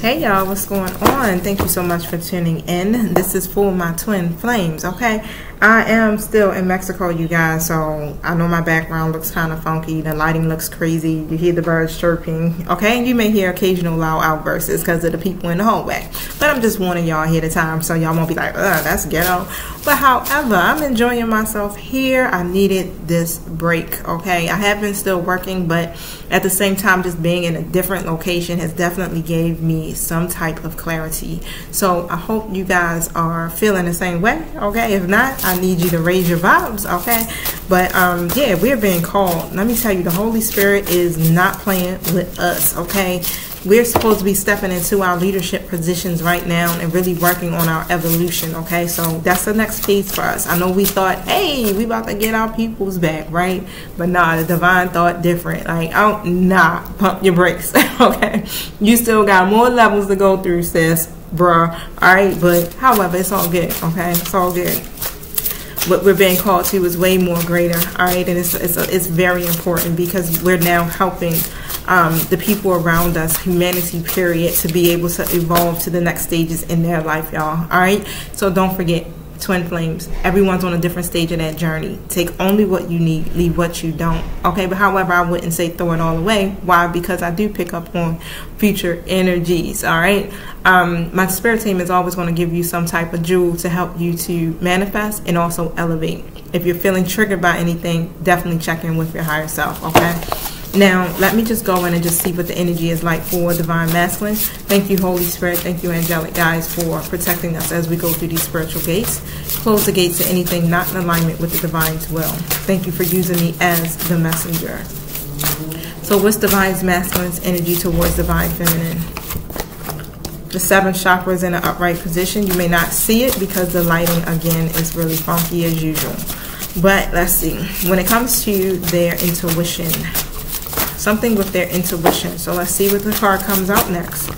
Hey y'all, what's going on? Thank you so much for tuning in. This is for my twin flames, okay? I am still in Mexico, you guys, so I know my background looks kind of funky. The lighting looks crazy. You hear the birds chirping, okay? And you may hear occasional loud outbursts because of the people in the hallway. But I'm just warning y'all ahead of time so y'all won't be like, ugh, that's ghetto. But however, I'm enjoying myself here. I needed this break, okay? I have been still working, but at the same time, just being in a different location has definitely gave me some type of clarity. So I hope you guys are feeling the same way, okay? If not, I need you to raise your vibes, okay? But yeah, we're being called. Let me tell you, the Holy Spirit is not playing with us, okay? We're supposed to be stepping into our leadership positions right now and really working on our evolution, okay? So that's the next phase for us. I know we thought, hey, we about to get our peoples back, right? But nah, the divine thought different. Like, oh, nah, pump your brakes, okay? You still got more levels to go through, sis, bruh, all right? But however, it's all good, okay? It's all good. What we're being called to is way more greater, all right? And it's very important because we're now helping the people around us, humanity period, to be able to evolve to the next stages in their life, y'all, all right? So don't forget, twin flames, everyone's on a different stage of that journey. Take only what you need, leave what you don't, okay? But however, I wouldn't say throw it all away. Why? Because I do pick up on future energies, all right? My spirit team is always going to give you some type of jewel to help you to manifest and also elevate. If you're feeling triggered by anything, definitely check in with your higher self, okay? Now, let me just go in and just see what the energy is like for Divine Masculine. Thank you, Holy Spirit. Thank you, Angelic Guides, for protecting us as we go through these spiritual gates. Close the gates to anything not in alignment with the Divine's will. Thank you for using me as the messenger. So what's Divine Masculine's energy towards Divine Feminine? The 7th chakra is in an upright position. You may not see it because the lighting, again, is really funky as usual. But let's see. When it comes to their intuition, something with their intuition. So let's see what the card comes out next.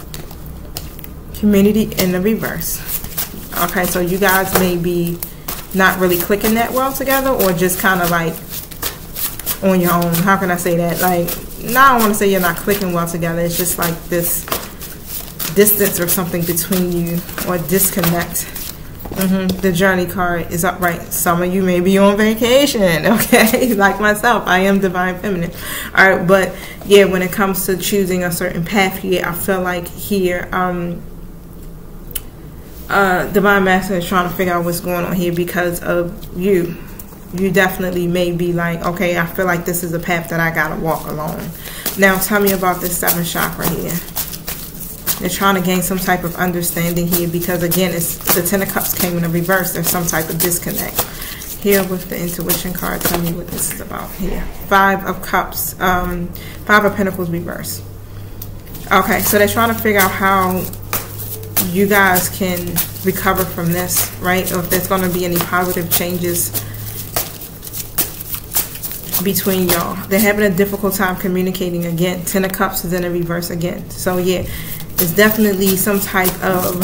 Community in the reverse. Okay, so you guys may be not really clicking that well together, or just kind of like on your own. How can I say that? Like, no, I don't want to say you're not clicking well together. It's just like this distance or something between you, or disconnect. The journey card is upright. Some of you may be on vacation, okay? Like myself, I am Divine Feminine. All right, but yeah, when it comes to choosing a certain path here, I feel like here, Divine Masculine is trying to figure out what's going on here because of you. You definitely may be like, okay, I feel like this is a path that I gotta walk alone. Now, tell me about this 7th chakra here. They're trying to gain some type of understanding here because, again, it's the 10 of Cups came in a reverse. There's some type of disconnect. Here with the intuition card, tell me what this is about here. 5 of Cups, 5 of Pentacles reverse. Okay, so they're trying to figure out how you guys can recover from this, right? Or if there's going to be any positive changes between y'all. They're having a difficult time communicating again. 10 of Cups is in a reverse again. So, yeah. It's definitely some type of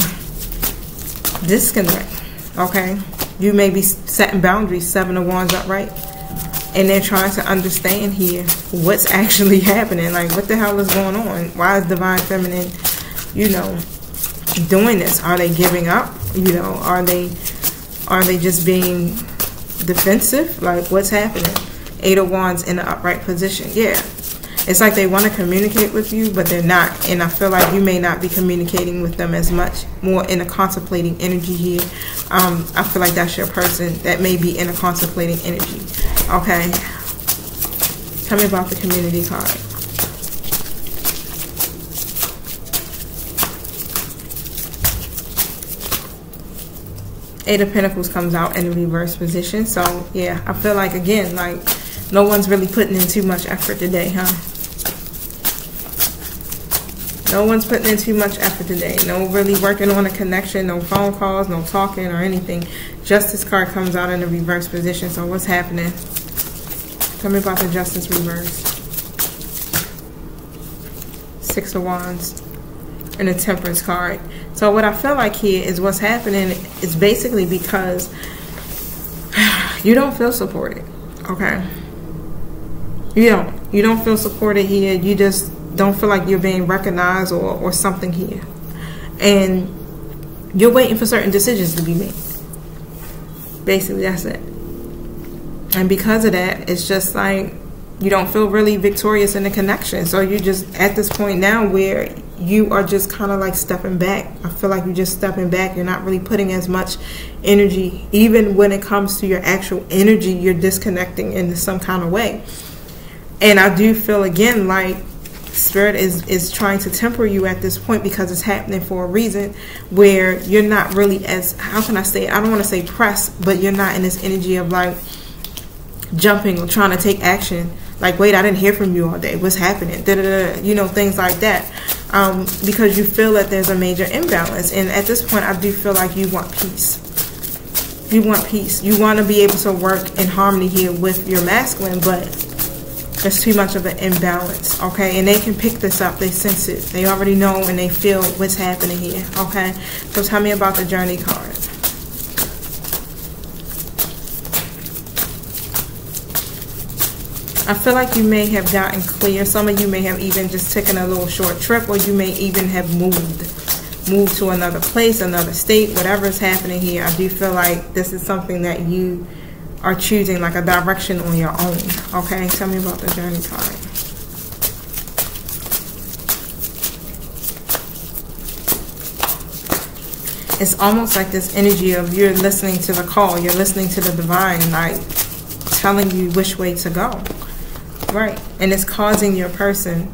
disconnect, okay? You may be setting boundaries, 7 of Wands upright, and they're trying to understand here what's actually happening. Like, what the hell is going on? Why is Divine Feminine, you know, doing this? Are they giving up? You know, are they just being defensive? Like, what's happening? 8 of Wands in the upright position. Yeah. It's like they want to communicate with you, but they're not. And I feel like you may not be communicating with them as much, more in a contemplating energy here. I feel like that's your person that may be in a contemplating energy. Okay. Tell me about the community card. Eight of Pentacles comes out in the reverse position. So, yeah, I feel like, again, like, no one's really putting in too much effort today, huh? No one's putting in too much effort today. No really working on a connection, no phone calls, no talking or anything. Justice card comes out in the reverse position. So what's happening? Tell me about the Justice reverse. 6 of Wands and the Temperance card. So what I feel like here is what's happening is basically because you don't feel supported, okay? You don't feel supported here. You just don't feel like you're being recognized or something here. and you're waiting for certain decisions to be made. Basically, that's it. And because of that, it's just like you don't feel really victorious in the connection. So you're just at this point now where you are just kind of like stepping back. I feel like you're just stepping back. You're not really putting as much energy. Even when it comes to your actual energy, you're disconnecting in some kind of way. And I do feel, again, like Spirit is trying to temper you at this point, because it's happening for a reason, where you're not really as, how can I say it? I don't want to say pressed, but you're not in this energy of like jumping or trying to take action. Like, wait, I didn't hear from you all day. What's happening? You know, things like that. Because you feel that there's a major imbalance. And at this point, I do feel like you want peace. You want peace. You want to be able to work in harmony here with your masculine, but there's too much of an imbalance, okay? And they can pick this up. They sense it. They already know and they feel what's happening here, okay? So tell me about the Journey card. I feel like you may have gotten clear. Some of you may have even just taken a little short trip, or you may even have moved to another place, another state, whatever is happening here. I do feel like this is something that you are choosing, like a direction on your own. Okay, tell me about the Journey card. It's almost like this energy of you're listening to the call, you're listening to the divine, like telling you which way to go. Right, and it's causing your person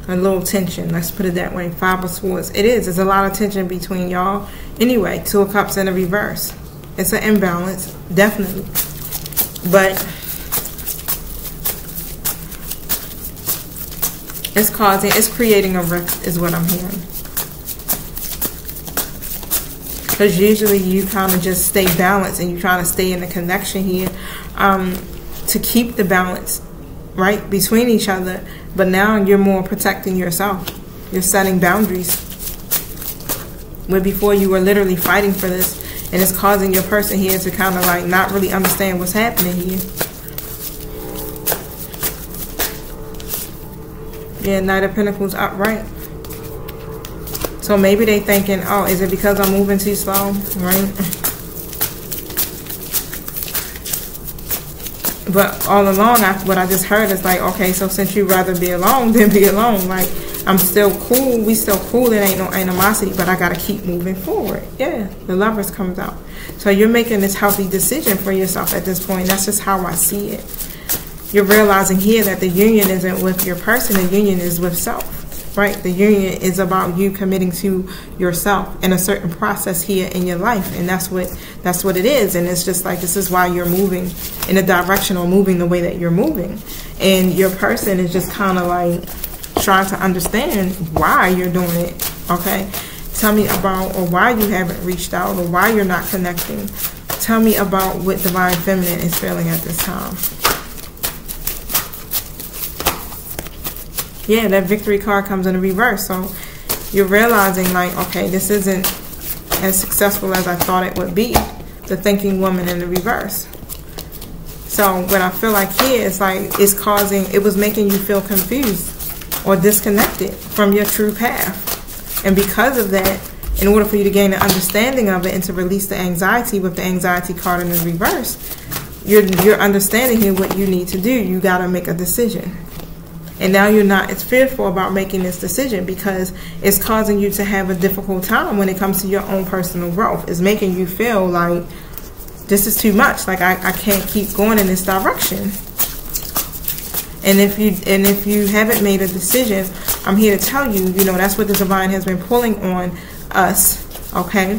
a little tension. Let's put it that way. 5 of Swords. It is. There's a lot of tension between y'all. Anyway, 2 of Cups in the reverse. It's an imbalance, definitely. But it's creating a rift, is what I'm hearing. Because usually you kind of just stay balanced, and you're trying to stay in the connection here to keep the balance, right, between each other. But now you're more protecting yourself. You're setting boundaries, where before you were literally fighting for this, and it's causing your person here to kind of like not really understand what's happening here. Yeah, Knight of Pentacles upright. So maybe they thinking, oh, is it because I'm moving too slow, right? But all along, what I just heard is like, okay, so since you'd rather be alone, then be alone. Like, I'm still cool. We still cool. There ain't no animosity, but I got to keep moving forward. Yeah, the Lovers comes out. So you're making this healthy decision for yourself at this point. That's just how I see it. You're realizing here that the union isn't with your person. The union is with self. Right? The union is about you committing to yourself in a certain process here in your life, and that's what it is. And it's just like, this is why you're moving in a direction, or moving the way that you're moving, and your person is just kind of like trying to understand why you're doing it. Okay, tell me about, or why you haven't reached out, or why you're not connecting. Tell me about what Divine Feminine is feeling at this time. Yeah, that Victory card comes in the reverse. So you're realizing like, okay, this isn't as successful as I thought it would be. The Thinking Woman in the reverse. So what I feel like here is like, it was making you feel confused or disconnected from your true path. And because of that, in order for you to gain an understanding of it and to release the anxiety with the Anxiety card in the reverse, you're understanding here what you need to do. You got to make a decision. And now you're not as fearful about making this decision, because it's causing you to have a difficult time when it comes to your own personal growth. It's making you feel like this is too much. Like I can't keep going in this direction. And if you haven't made a decision, I'm here to tell you, you know, that's what the divine has been pulling on us, okay,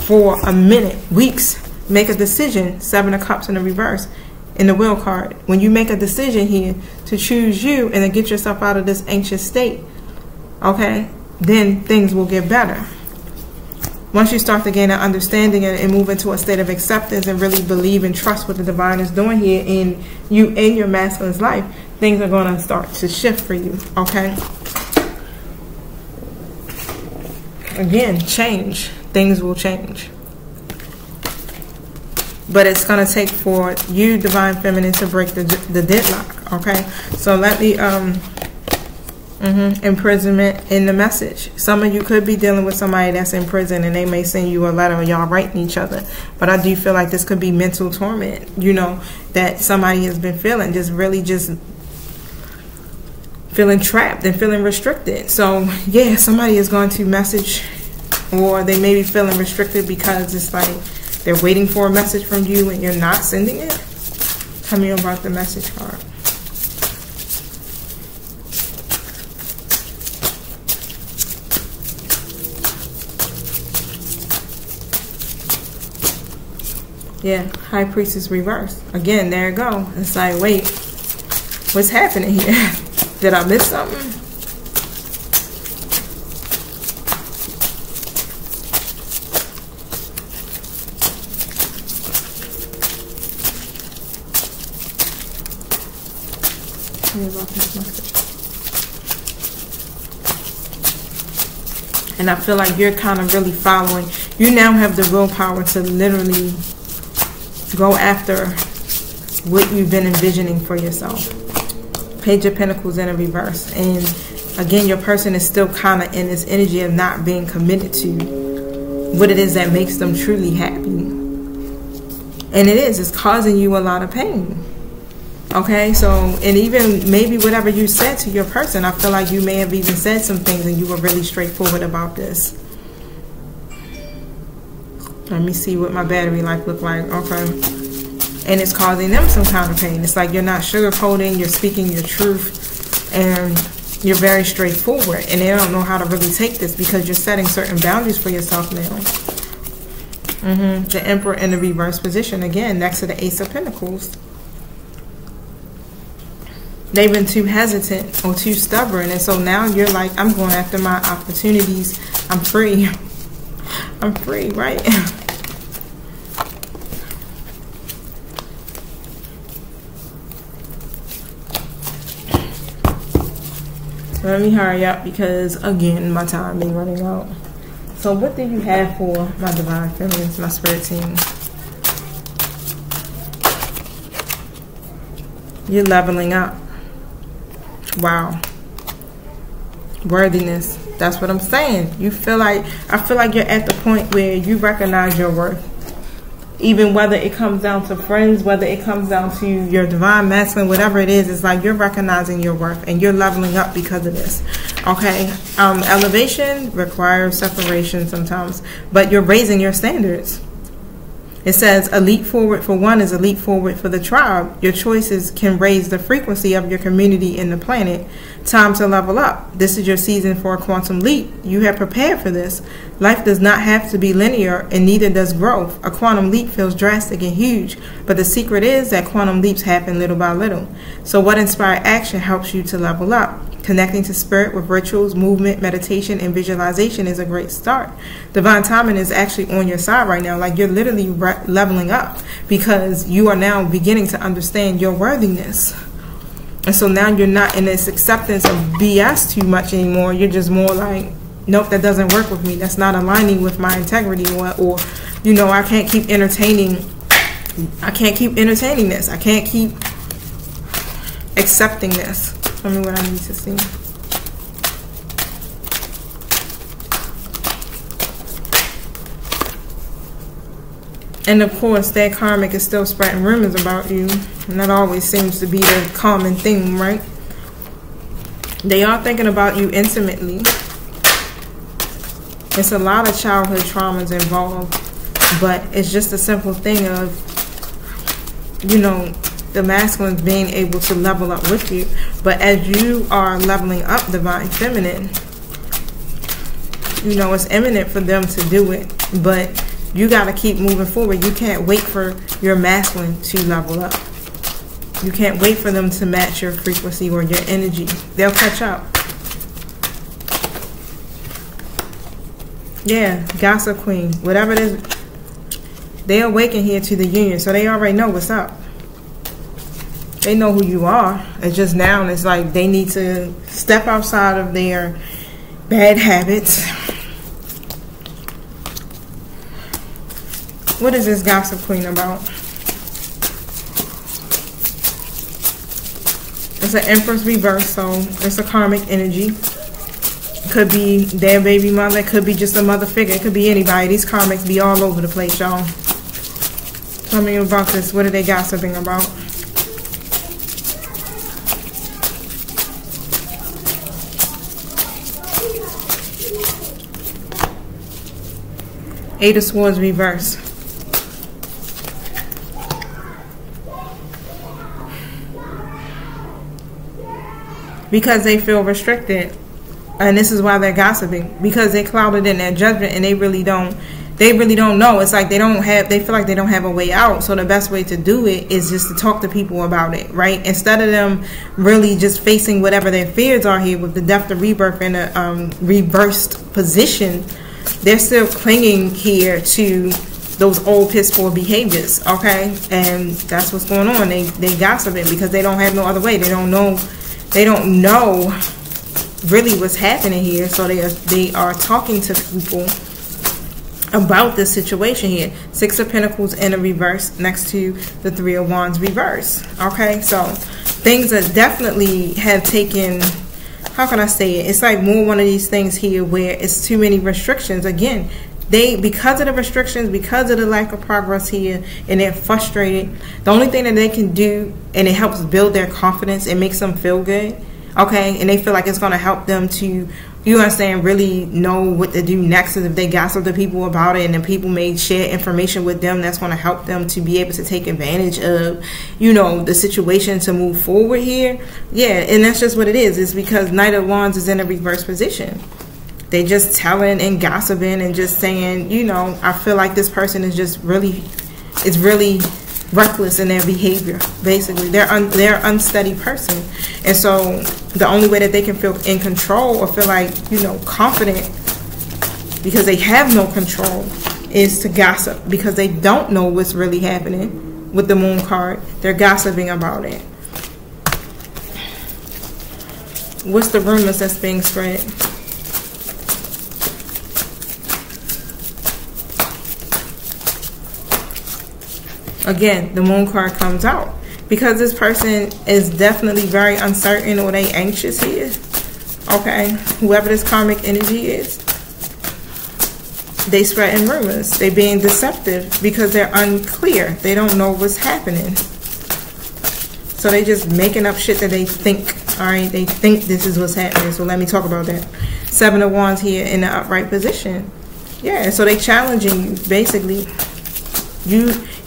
for a minute, weeks. Make a decision. 7 of Cups in the reverse. In the Wheel card, when you make a decision here to choose you and to get yourself out of this anxious state, okay, then things will get better. Once you start to gain an understanding and move into a state of acceptance and really believe and trust what the divine is doing here in you, in your masculine's life, things are going to start to shift for you, okay? Again, change. Things will change. But it's going to take for you, Divine Feminine, to break the deadlock, okay? So let me, Imprisonment in the message. Some of you could be dealing with somebody that's in prison and they may send you a letter and y'all writing each other. But I do feel like this could be mental torment, you know, that somebody has been feeling, just really just feeling trapped and feeling restricted. So yeah, somebody is going to message, or they may be feeling restricted because it's like they're waiting for a message from you and you're not sending it. Tell me about the message card. Yeah, High Priestess reverse. Again, there you go. It's like, wait, what's happening here? Did I miss something? And I feel like you're kind of really following. You now have the willpower to literally go after what you've been envisioning for yourself. Page of Pentacles in a reverse. And again, your person is still kind of in this energy of not being committed to what it is that makes them truly happy. And it's causing you a lot of pain. Okay, so, and even maybe whatever you said to your person, I feel like you may have even said some things and you were really straightforward about this. Let me see what my battery life look like. Okay. And it's causing them some kind of pain. It's like you're not sugarcoating, you're speaking your truth, and you're very straightforward. And they don't know how to really take this because you're setting certain boundaries for yourself now. The Emperor in the reverse position, again, next to the Ace of Pentacles. They've been too hesitant or too stubborn. And so now you're like, I'm going after my opportunities. I'm free. I'm free, right? So let me hurry up because, again, my time is running out. So what do you have for my Divine Feminines, my spirit team? You're leveling up. Wow. Worthiness. That's what I'm saying. You feel like, I feel like you're at the point where you recognize your worth. Even whether it comes down to friends, whether it comes down to your divine masculine, whatever it is, it's like you're recognizing your worth and you're leveling up because of this. Okay. Elevation requires separation sometimes, but you're raising your standards. It says a leap forward for one is a leap forward for the tribe. Your choices can raise the frequency of your community and the planet. Time to level up. This is your season for a quantum leap. You have prepared for this. Life does not have to be linear, and neither does growth. A quantum leap feels drastic and huge, but the secret is that quantum leaps happen little by little. So what inspired action helps you to level up? Connecting to spirit with rituals, movement, meditation, and visualization is a great start. Divine timing is actually on your side right now. Like you're literally leveling up because you are now beginning to understand your worthiness. And so now you're not in this acceptance of BS too much anymore. You're just more like, nope, that doesn't work with me. That's not aligning with my integrity, or you know, I can't keep entertaining this. I can't keep accepting this. Tell me what I need to see. And of course, that karmic is still spreading rumors about you. And that always seems to be the common thing, right? They are thinking about you intimately. It's a lot of childhood traumas involved. But it's just a simple thing of, you know, the masculines being able to level up with you. But as you are leveling up Divine Feminine, you know, it's imminent for them to do it. But you got to keep moving forward. You can't wait for your masculine to level up. You can't wait for them to match your frequency or your energy. They'll catch up. Yeah, Gossip Queen. Whatever it is, they awaken here to the union. So they already know what's up. They know who you are. It's just now it's like they need to step outside of their bad habits. What is this Gossip Queen about? It's an Empress reverse, so it's a karmic energy. Could be their baby mother, could be just a mother figure, it could be anybody. These karmics be all over the place, y'all. Tell me about this. What are they gossiping about? Eight of Swords reverse. Because they feel restricted, and this is why they're gossiping, because they clouded in their judgment, and they really don't know. It's like they feel like they don't have a way out. So the best way to do it is just to talk to people about it, right? Instead of them really just facing whatever their fears are here with the Death of Rebirth in a reversed position, they're still clinging here to those old piss poor behaviors, okay? And that's what's going on. They gossiping because they don't have no other way. They don't know really what's happening here. So they are talking to people about this situation here. Six of Pentacles in a reverse next to the Three of Wands reverse. Okay, so things that definitely have taken, how can I say it? It's like more one of these things here where it's too many restrictions. Again, because of the restrictions, because of the lack of progress here, and they're frustrated, the only thing that they can do, and it helps build their confidence, it makes them feel good, okay, and they feel like it's going to help them to, you understand, really know what to do next. Is if they gossip to people about it, and then people may share information with them that's going to help them to be able to take advantage of, you know, the situation to move forward here. Yeah, and that's just what it is. It's because Knight of Wands is in a reverse position. They just telling and gossiping and just saying, you know, I feel like this person is just really reckless in their behavior. Basically, they're unsteady person, and so the only way that they can feel in control or feel like, you know, confident, because they have no control, is to gossip, because they don't know what's really happening with the Moon card. They're gossiping about it. What's the rumors that's being spread? Again, the Moon card comes out because this person is definitely very uncertain, or they anxious here. Okay, whoever this karmic energy is, they spreading rumors. They being deceptive because they're unclear. They don't know what's happening. So they just making up shit that they think. All right, they think this is what's happening. So let me talk about that. Seven of Wands here in the upright position. Yeah, so they challenging you basically.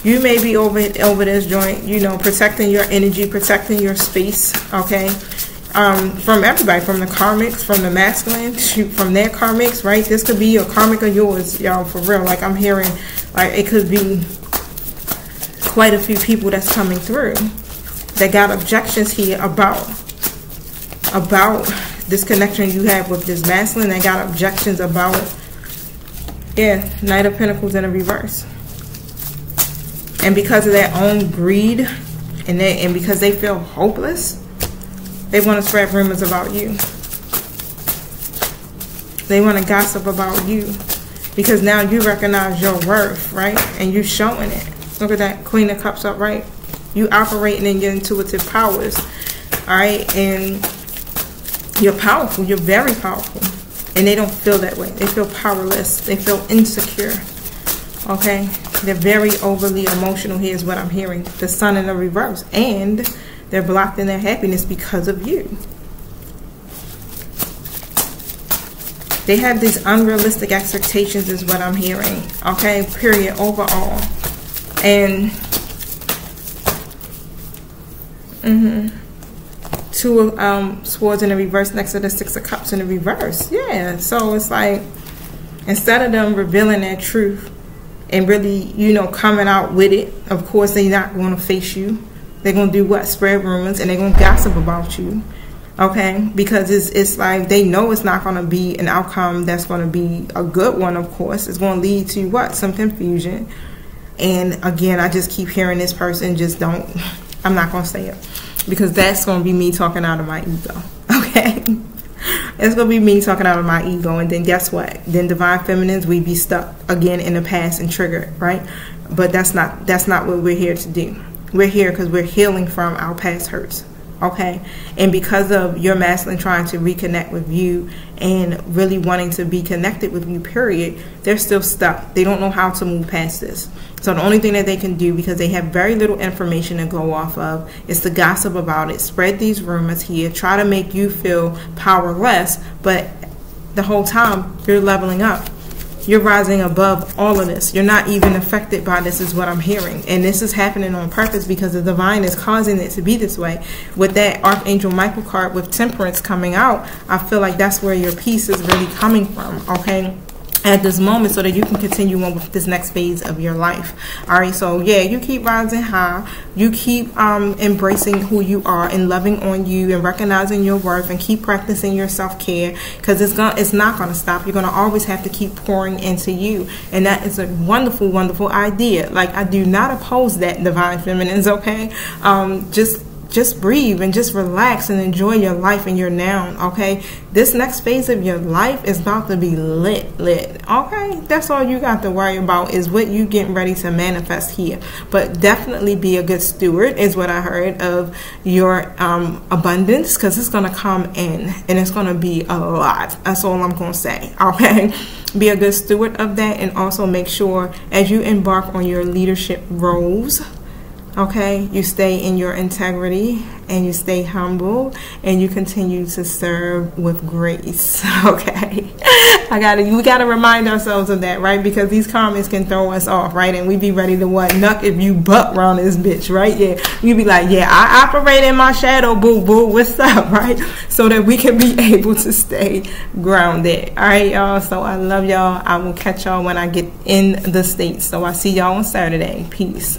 You may be over this joint, you know, protecting your energy, protecting your space, okay? From everybody, from the karmics, from the masculine, from their karmics, right? This could be a karmic of yours, y'all, for real. Like, I'm hearing, like, it could be quite a few people that's coming through that got objections here about this connection you have with this masculine. They got objections about, yeah, Knight of Pentacles in a reverse. And because of their own greed, and because they feel hopeless, they want to spread rumors about you. They want to gossip about you because now you recognize your worth, right? And you're showing it. Look at that Queen of Cups upright. You operating in your intuitive powers, all right? And you're powerful. You're very powerful. And they don't feel that way. They feel powerless. They feel insecure. Okay, they're very overly emotional here is what I'm hearing. The Sun in the reverse, and they're blocked in their happiness because of you. They have these unrealistic expectations is what I'm hearing. Okay, period, overall. And Two of Swords in the reverse next to the Six of Cups in the reverse. Yeah, so it's like, instead of them revealing their truth and really, you know, coming out with it, of course they're not going to face you. They're going to do what? Spread rumors, and they're going to gossip about you. Okay? Because it's like they know it's not going to be an outcome that's going to be a good one, of course. It's going to lead to what? Some confusion. And again, I just keep hearing this person just don't, I'm not going to say it. Because that's going to be me talking out of my ego. Okay? It's going to be me talking out of my ego, and then guess what? Then Divine Feminines, we be stuck again in the past and triggered, right? But that's not what we're here to do. We're here because we're healing from our past hurts. okay? And because of your masculine trying to reconnect with you and really wanting to be connected with you, period, they're still stuck. They don't know how to move past this. So the only thing that they can do, because they have very little information to go off of, is to gossip about it, spread these rumors here, try to make you feel powerless, but the whole time you're leveling up. You're rising above all of this. You're not even affected by this, is what I'm hearing. And this is happening on purpose because the divine is causing it to be this way. With that Archangel Michael card with Temperance coming out, I feel like that's where your peace is really coming from, okay? At this moment, so that you can continue on with this next phase of your life. All right, so yeah, you keep rising high, you keep embracing who you are and loving on you and recognizing your worth, and keep practicing your self-care, because it's not going to stop. You're going to always have to keep pouring into you, and that is a wonderful, wonderful idea. Like, I do not oppose that, divine feminines, okay? Just breathe and just relax and enjoy your life and your now, okay? This next phase of your life is about to be lit, okay? That's all you got to worry about, is what you getting ready to manifest here. But definitely be a good steward, is what I heard, of your abundance, because it's going to come in and it's going to be a lot. That's all I'm going to say, okay? Be a good steward of that, and also make sure as you embark on your leadership roles, okay, you stay in your integrity and you stay humble and you continue to serve with grace, okay? We gotta remind ourselves of that, right? Because these comments can throw us off, right? And we be ready to what? Nuck if you buck around this bitch, right? Yeah, you be like, yeah, I operate in my shadow, boo boo, what's up, right? So that we can be able to stay grounded. All right, y'all, so I love y'all. I will catch y'all when I get in the States. So I see y'all on Saturday. Peace.